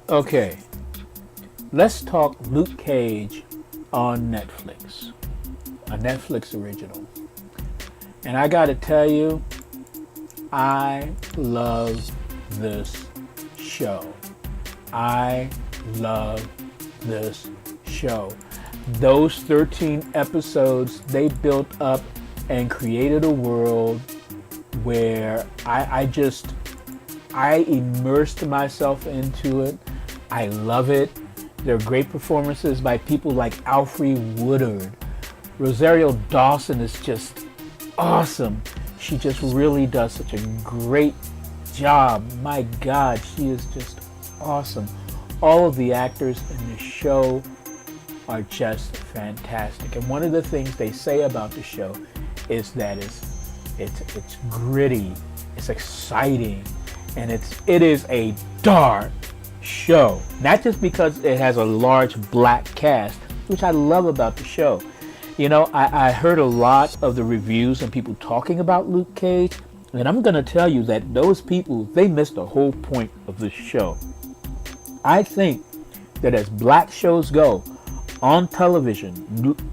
Okay, let's talk Luke Cage on Netflix, a Netflix original. And I gotta tell you, I love this show. I love this show. Those 13 episodes, they built up and created a world where I immersed myself into it. I love it. There are great performances by people like Alfre Woodard. Rosario Dawson is just awesome. She just really does such a great job. My God, she is just awesome. All of the actors in the show are just fantastic. And one of the things they say about the show is that it's gritty, it's exciting, and it is a dark show. Not just because it has a large black cast, which I love about the show. You know, I heard a lot of the reviews and people talking about Luke Cage, and I'm going to tell you that those people, they missed the whole point of this show. I think that as black shows go on television,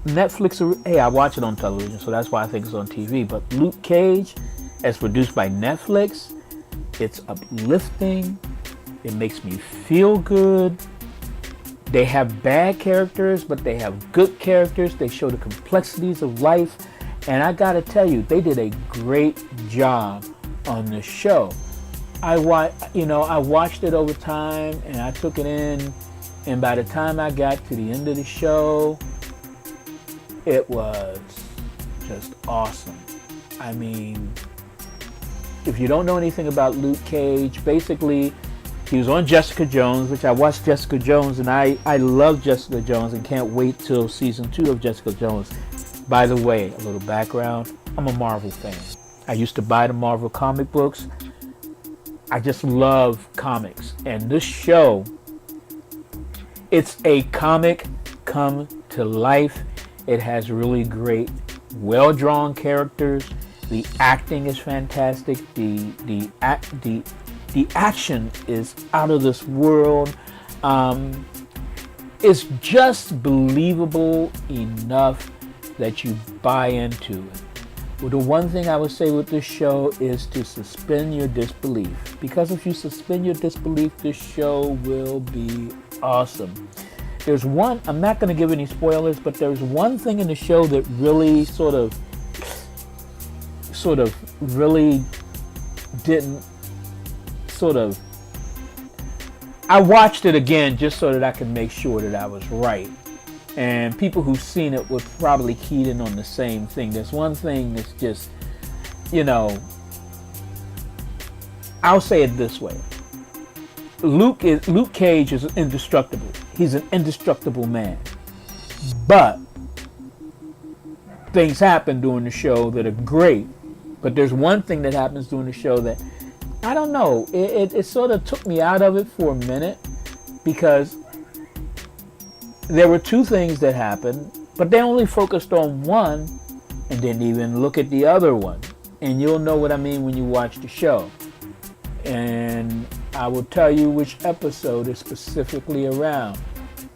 Netflix, hey, I watch it on television, so that's why I think it's on TV, but Luke Cage, as produced by Netflix, it's uplifting, it makes me feel good. They have bad characters, but they have good characters. They show the complexities of life. And I gotta tell you, they did a great job on this show. I watched it over time and I took it in. And by the time I got to the end of the show, it was just awesome. I mean, if you don't know anything about Luke Cage, basically, he was on Jessica Jones, which I watched Jessica Jones, and I love Jessica Jones and can't wait till season 2 of Jessica Jones. By the way, a little background, I'm a Marvel fan. I used to buy the Marvel comic books. I just love comics. And this show, it's a comic come to life. It has really great, well-drawn characters. The acting is fantastic. The action is out of this world. It's just believable enough that you buy into it. Well, the one thing I would say with this show is to suspend your disbelief. Because if you suspend your disbelief, this show will be awesome. There's one, I'm not going to give any spoilers, but there's one thing in the show that really sort of really didn't I watched it again just so that I could make sure that I was right. And people who've seen it would probably key in on the same thing. There's one thing that's just, I'll say it this way. Luke Cage is indestructible. He's an indestructible man. But things happen during the show that are great. But there's one thing that happens during the show that, I don't know, it sort of took me out of it for a minute, because there were two things that happened, but they only focused on one and didn't even look at the other one. And you'll know what I mean when you watch the show. And I will tell you which episode is specifically around.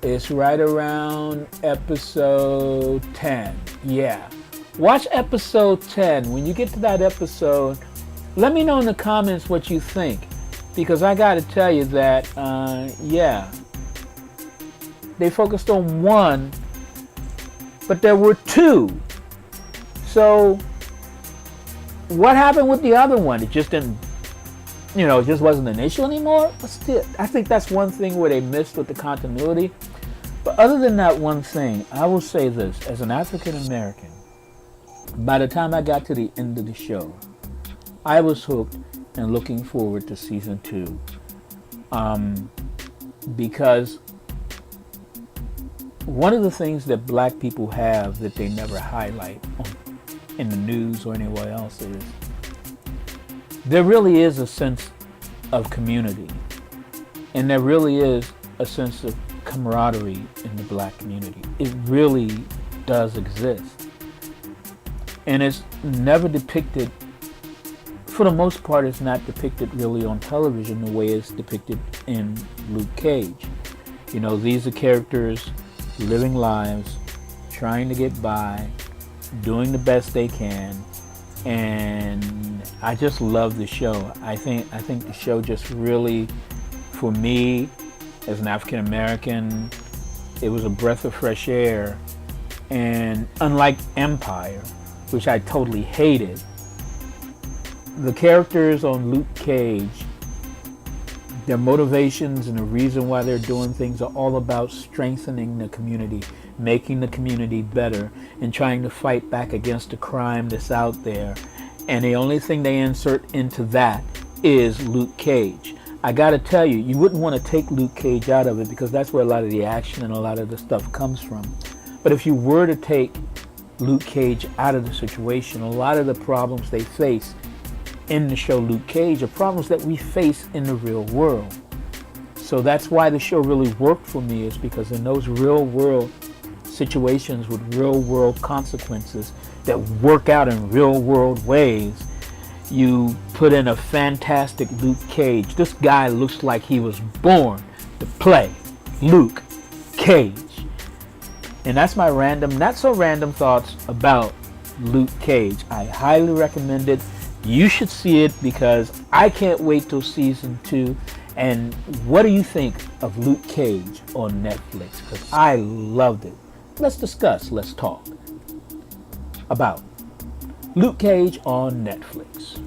It's right around episode 10. Yeah. Watch episode 10. When you get to that episode, let me know in the comments what you think. Because I got to tell you that, they focused on one, but there were two. So, what happened with the other one? It just didn't, it just wasn't an issue anymore? But still, I think that's one thing where they missed with the continuity. But other than that one thing, I will say this. As an African American, by the time I got to the end of the show, I was hooked and looking forward to season 2. Because one of the things that black people have that they never highlight in the news or anywhere else is there really is a sense of community. And there really is a sense of camaraderie in the black community. It really does exist. And it's never depicted for the most part, it's not depicted really on television the way it's depicted in Luke Cage. You know, these are characters living lives, trying to get by, doing the best they can, and I just love the show. I think the show just really, for me, as an African American, it was a breath of fresh air. And unlike Empire, which I totally hated, the characters on Luke Cage, their motivations and the reason why they're doing things are all about strengthening the community, making the community better, and trying to fight back against the crime that's out there. And the only thing they insert into that is Luke Cage. I gotta tell you, you wouldn't want to take Luke Cage out of it because that's where a lot of the action and a lot of the stuff comes from. But if you were to take Luke Cage out of the situation, a lot of the problems they face in the show Luke Cage are problems that we face in the real world. So that's why the show really worked for me, is because in those real world situations with real world consequences that work out in real world ways, you put in a fantastic Luke Cage. This guy looks like he was born to play Luke Cage. And that's my random, not so random thoughts about Luke Cage. I highly recommend it. You should see it because I can't wait till season 2. And what do you think of Luke Cage on Netflix? Because I loved it. Let's discuss, let's talk about Luke Cage on Netflix.